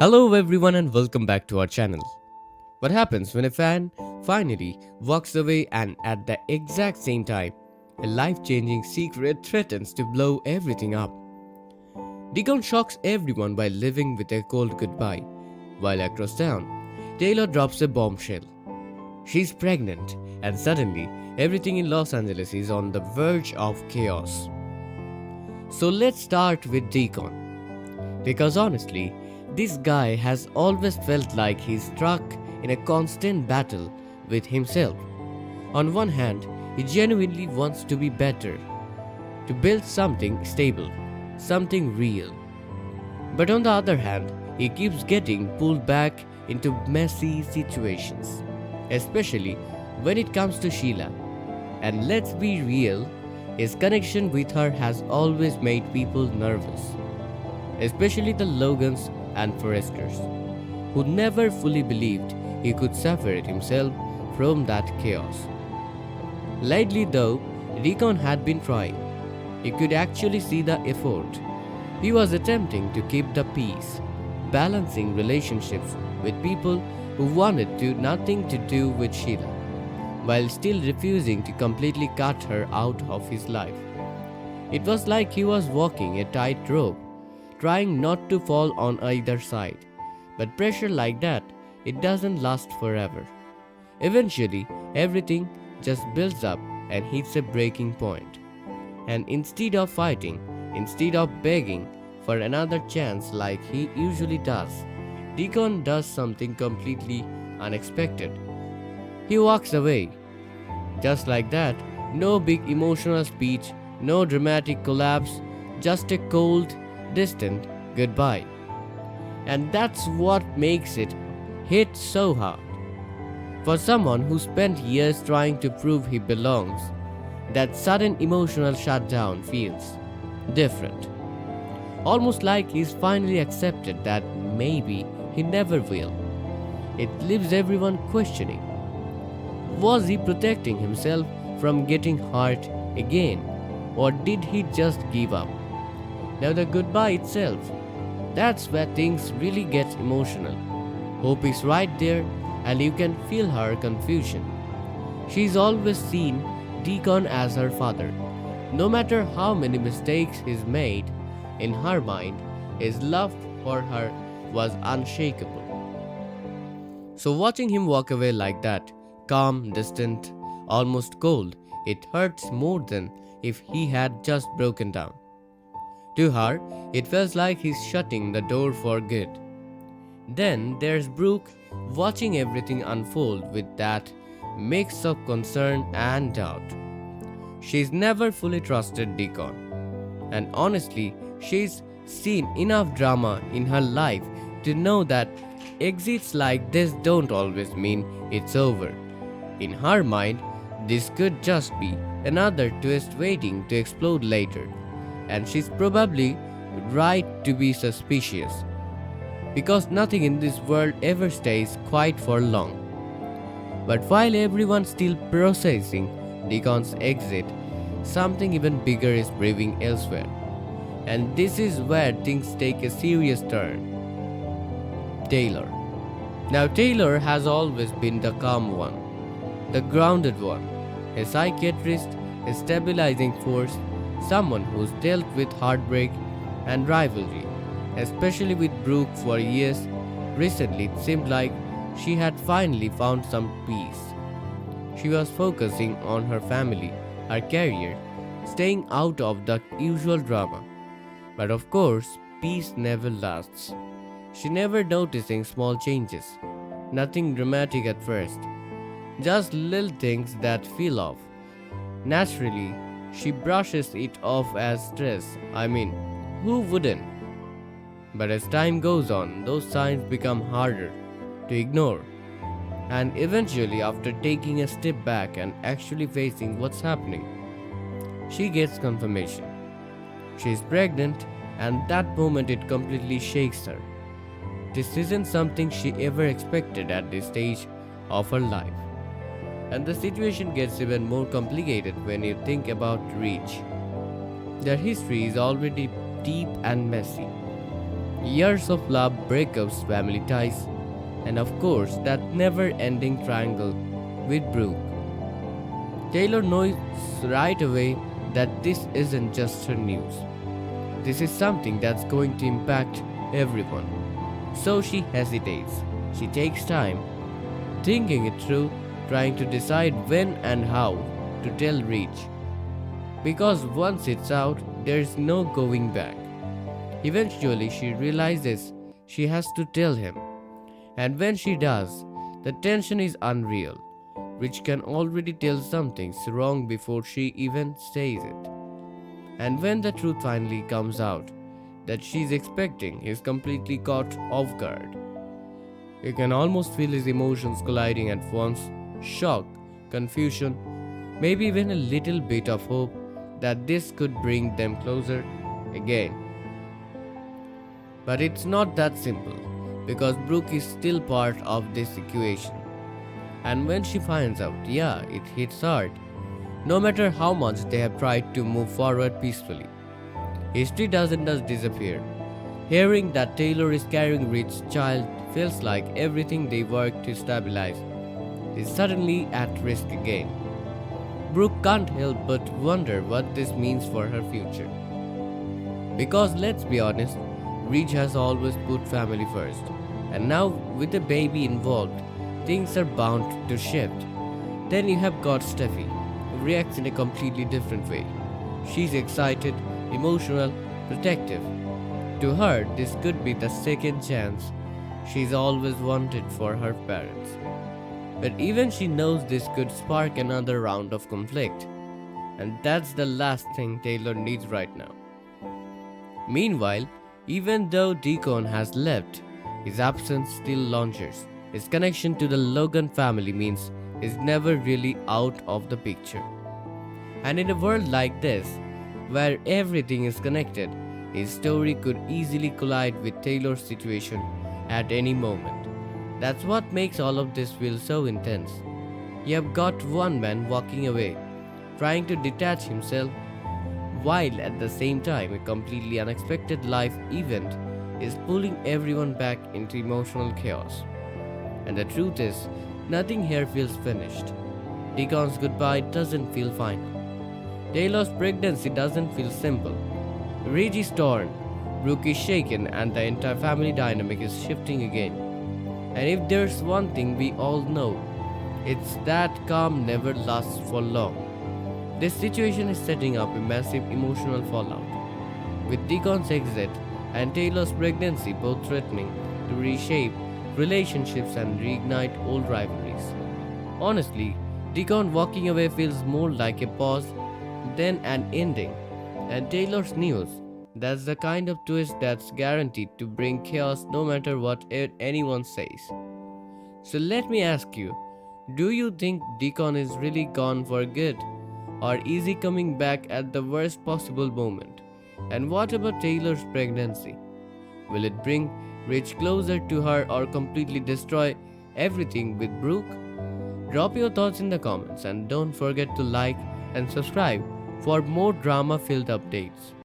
Hello everyone and welcome back to our channel. What happens when a fan finally walks away and at the exact same time, a life-changing secret threatens to blow everything up? Deacon shocks everyone by living with a cold goodbye, while across town, Taylor drops a bombshell. She's pregnant and suddenly everything in Los Angeles is on the verge of chaos. So let's start with Deacon. Because honestly, this guy has always felt like he's stuck in a constant battle with himself. On one hand, he genuinely wants to be better, to build something stable, something real. But on the other hand, he keeps getting pulled back into messy situations, especially when it comes to Sheila. And let's be real, his connection with her has always made people nervous, especially the Logans and Foresters, who never fully believed he could separate himself from that chaos. Lately, though, Deacon had been trying. He could actually see the effort. He was attempting to keep the peace, balancing relationships with people who wanted to nothing to do with Sheila, while still refusing to completely cut her out of his life. It was like he was walking a tightrope, trying not to fall on either side. But pressure like that, it doesn't last forever. Eventually, everything just builds up and hits a breaking point. And instead of fighting, instead of begging for another chance like he usually does, Deacon does something completely unexpected. He walks away. Just like that, no big emotional speech, no dramatic collapse, just a cold, distant goodbye. And that's what makes it hit so hard. For someone who spent years trying to prove he belongs, that sudden emotional shutdown feels different. Almost like he's finally accepted that maybe he never will. It leaves everyone questioning. Was he protecting himself from getting hurt again? Or did he just give up? Now, the goodbye itself, that's where things really get emotional. Hope is right there, and you can feel her confusion. She's always seen Deacon as her father. No matter how many mistakes he's made, in her mind, his love for her was unshakable. So, watching him walk away like that, calm, distant, almost cold, it hurts more than if he had just broken down. To her, it feels like he's shutting the door for good. Then there's Brooke watching everything unfold with that mix of concern and doubt. She's never fully trusted Deacon, and honestly, she's seen enough drama in her life to know that exits like this don't always mean it's over. In her mind, this could just be another twist waiting to explode later, and she's probably right to be suspicious, because nothing in this world ever stays quiet for long. But while everyone's still processing Deacon's exit, something even bigger is brewing elsewhere. And this is where things take a serious turn. Taylor. Now, Taylor has always been the calm one, the grounded one, a psychiatrist, a stabilizing force, someone who's dealt with heartbreak and rivalry, especially with Brooke for years. Recently, it seemed like she had finally found some peace. She was focusing on her family, her career, staying out of the usual drama. But of course, peace never lasts. She never noticing small changes, nothing dramatic at first, just little things that feel off. Naturally, she brushes it off as stress. I mean, who wouldn't? But as time goes on, those signs become harder to ignore. And eventually, after taking a step back and actually facing what's happening, she gets confirmation. She's pregnant, and that moment it completely shakes her. This isn't something she ever expected at this stage of her life. And the situation gets even more complicated when you think about Reach. Their history is already deep and messy. Years of love, breakups, family ties, and of course that never ending triangle with Brooke. Taylor knows right away that this isn't just her news. This is something that's going to impact everyone. So she hesitates. She takes time, thinking it through, trying to decide when and how to tell Reach. Because once it's out, there's no going back. Eventually, she realizes she has to tell him. And when she does, the tension is unreal. Rich can already tell something's wrong before she even says it. And when the truth finally comes out, that she's expecting is completely caught off guard. You can almost feel his emotions colliding at once: shock, confusion, maybe even a little bit of hope that this could bring them closer again. But it's not that simple, because Brooke is still part of this equation. And when she finds out, yeah, it hits hard, no matter how much they have tried to move forward peacefully. History doesn't just disappear. Hearing that Taylor is carrying Rich's child feels like everything they worked to stabilize is suddenly at risk again. Brooke can't help but wonder what this means for her future. Because let's be honest, Rich has always put family first, and now with the baby involved, things are bound to shift. Then you have got Steffi, who reacts in a completely different way. She's excited, emotional, protective. To her, this could be the second chance she's always wanted for her parents. But even she knows this could spark another round of conflict, and that's the last thing Taylor needs right now. Meanwhile, even though Deacon has left, his absence still lingers. His connection to the Logan family means he's never really out of the picture. And in a world like this, where everything is connected, his story could easily collide with Taylor's situation at any moment. That's what makes all of this feel so intense. You have got one man walking away, trying to detach himself, while at the same time a completely unexpected life event is pulling everyone back into emotional chaos. And the truth is, nothing here feels finished. Deacon's goodbye doesn't feel final. Taylor's pregnancy doesn't feel simple. Reg is torn, Brooke is shaken, and the entire family dynamic is shifting again. And if there's one thing we all know, it's that calm never lasts for long. This situation is setting up a massive emotional fallout, with Deacon's exit and Taylor's pregnancy both threatening to reshape relationships and reignite old rivalries. Honestly, Deacon walking away feels more like a pause than an ending, and Taylor's news, that's the kind of twist that's guaranteed to bring chaos no matter what anyone says. So let me ask you, do you think Deacon is really gone for good? Or is he coming back at the worst possible moment? And what about Taylor's pregnancy? Will it bring Rich closer to her or completely destroy everything with Brooke? Drop your thoughts in the comments and don't forget to like and subscribe for more drama-filled updates.